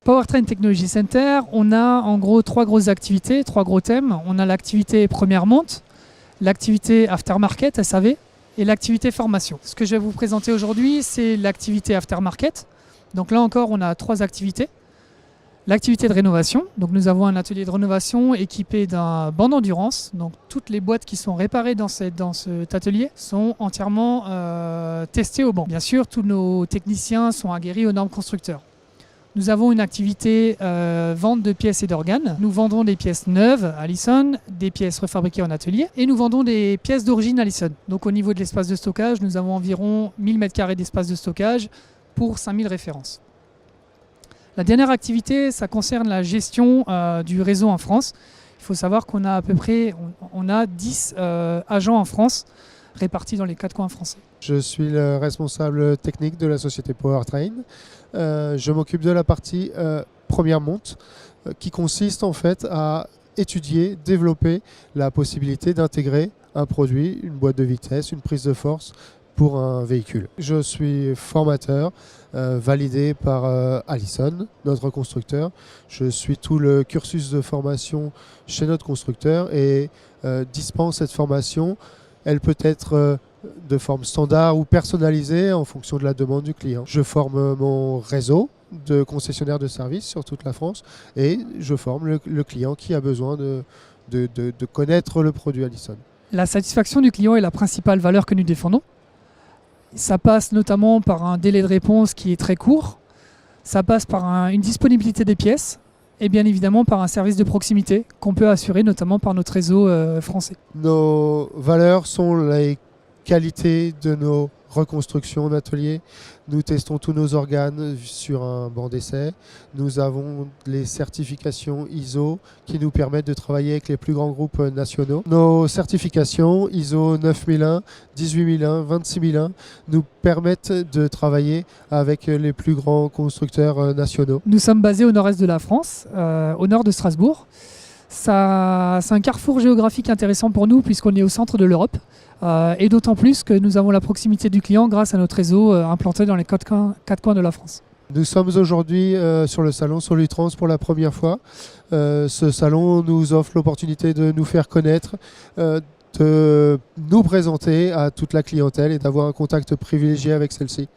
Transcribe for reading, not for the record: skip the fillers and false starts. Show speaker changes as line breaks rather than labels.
Powertrain Technology Center, on a en gros 3 grosses activités, 3 gros thèmes. On a l'activité première monte, l'activité aftermarket, SAV, et l'activité formation. Ce que je vais vous présenter aujourd'hui, c'est l'activité aftermarket. Donc là encore, on a 3 activités. L'activité de rénovation, donc nous avons un atelier de rénovation équipé d'un banc d'endurance. Donc toutes les boîtes qui sont réparées dans cet atelier sont entièrement testées au banc. Bien sûr, tous nos techniciens sont aguerris aux normes constructeurs. Nous avons une activité vente de pièces et d'organes. Nous vendons des pièces neuves Allison, des pièces refabriquées en atelier et nous vendons des pièces d'origine Allison. Donc au niveau de l'espace de stockage, nous avons environ 1000 m² d'espace de stockage pour 5000 références. La dernière activité, ça concerne la gestion du réseau en France. Il faut savoir qu'on a à peu près 10 agents en France répartis dans les 4 coins français.
Je suis le responsable technique de la société Powertrain. Je m'occupe de la partie première monte qui consiste en fait à étudier, développer la possibilité d'intégrer un produit, une boîte de vitesse, une prise de force pour un véhicule. Je suis formateur validé par Allison, notre constructeur. Je suis tout le cursus de formation chez notre constructeur et dispense cette formation. Elle peut être de forme standard ou personnalisée en fonction de la demande du client. Je forme mon réseau de concessionnaires de services sur toute la France et je forme le client qui a besoin de connaître le produit Allison.
La satisfaction du client est la principale valeur que nous défendons. Ça passe notamment par un délai de réponse qui est très court. Ça passe par une disponibilité des pièces et bien évidemment par un service de proximité qu'on peut assurer notamment par notre réseau français.
Nos valeurs sont les qualités de nos reconstructions d'atelier. Nous testons tous nos organes sur un banc d'essai. Nous avons les certifications ISO qui nous permettent de travailler avec les plus grands groupes nationaux. Nos certifications ISO 9001, 18001, 26001 nous permettent de travailler avec les plus grands constructeurs nationaux.
Nous sommes basés au nord-est de la France, au nord de Strasbourg. C'est un carrefour géographique intéressant pour nous puisqu'on est au centre de l'Europe et d'autant plus que nous avons la proximité du client grâce à notre réseau implanté dans les 4 coins de la France.
Nous sommes aujourd'hui sur le salon Solutrans pour la première fois. Ce salon nous offre l'opportunité de nous faire connaître, de nous présenter à toute la clientèle et d'avoir un contact privilégié avec celle-ci.